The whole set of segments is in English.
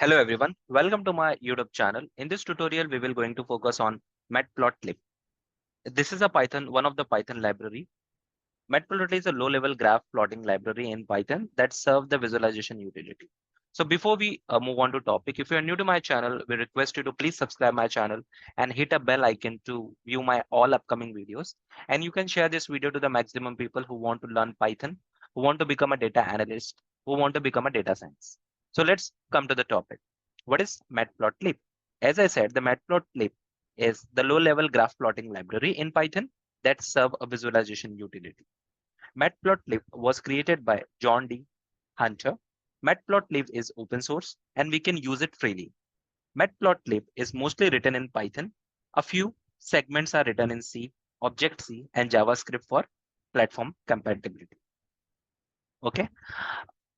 Hello everyone, welcome to my YouTube channel. In this tutorial, we will going to focus on Matplotlib. This is a Python, one of the Python library. Matplotlib is a low-level graph plotting library in Python that serves the visualization utility. So before we move on to topic, if you are new to my channel, we request you to please subscribe my channel and hit a bell icon to view my all upcoming videos. And you can share this video to the maximum people who want to learn Python, who want to become a data analyst, who want to become a data science. So let's come to the topic. What is Matplotlib? As I said, the Matplotlib is the low-level graph plotting library in Python that serve a visualization utility. Matplotlib was created by John D. Hunter. Matplotlib is open source and we can use it freely. Matplotlib is mostly written in Python. A few segments are written in C, Object-C, and JavaScript for platform compatibility. Okay.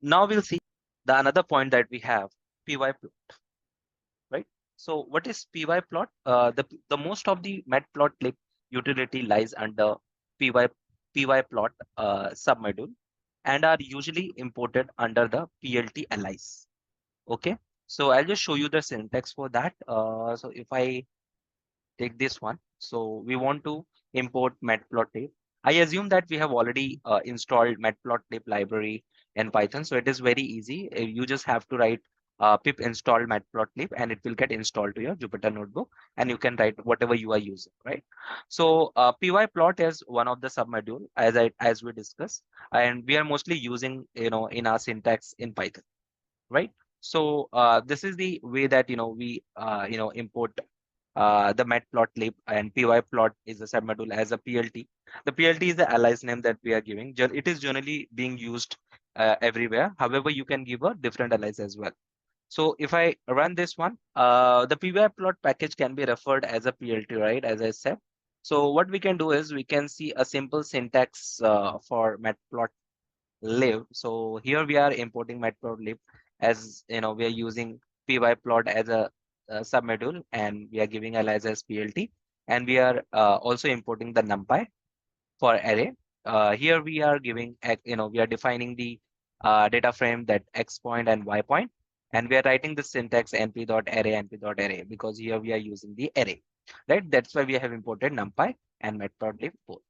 Now we'll see the another point that we have, PY plot, right? So what is PY plot? The most of the Matplotlib utility lies under PY plot submodule and are usually imported under the PLT allies. Okay, so I'll just show you the syntax for that. So if I take this one, so we want to import Matplotlib. I assume that we have already installed Matplotlib library in Python, so it is very easy. You just have to write pip install Matplotlib and it will get installed to your Jupyter notebook and you can write whatever you are using, right? So pyplot is one of the submodule as we discussed, and we are mostly using in our syntax in Python, right? So this is the way that we import the matplotlib, and pyplot is a submodule as a PLT. The PLT is the alias name that we are giving. It is generally being used everywhere. However, you can give a different alias as well. So if I run this one, the pyplot package can be referred as a PLT, right? As I said. So what we can do is we can see a simple syntax for matplotlib. So here we are importing matplotlib, as we are using pyplot as a submodule, and we are giving alias as PLT, and we are also importing the numpy for array. Here we are giving, we are defining the data frame, that x point and y point, and we are writing the syntax np.array because here we are using the array, right? That's why we have imported numpy and matplotlib both.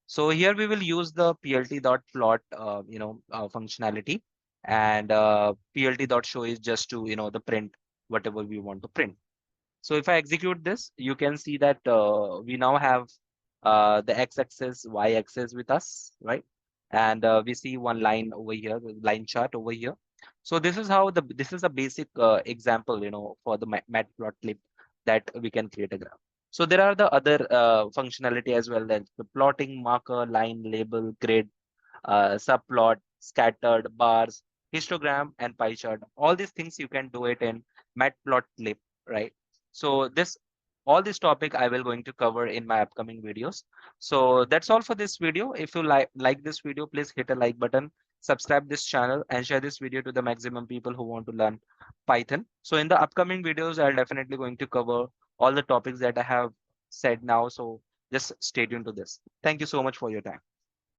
So here we will use the plt.plot, functionality, and plt.show is just to, the print whatever we want to print. So if I execute this, you can see that we now have the x-axis, y-axis with us, right? And we see one line over here, the line chart over here. So this is how this is a basic example, for the matplotlib, that we can create a graph. So there are the other functionality as well, that the plotting, marker, line, label, grid, subplot, scattered, bars, histogram, and pie chart. All these things you can do it in Matplotlib, right? So all this topic I will going to cover in my upcoming videos. So that's all for this video. If you like this video, please hit a like button, subscribe this channel, and share this video to the maximum people who want to learn Python. So in the upcoming videos, I'll definitely going to cover all the topics that I have said now. So just stay tuned to this. Thank you so much for your time.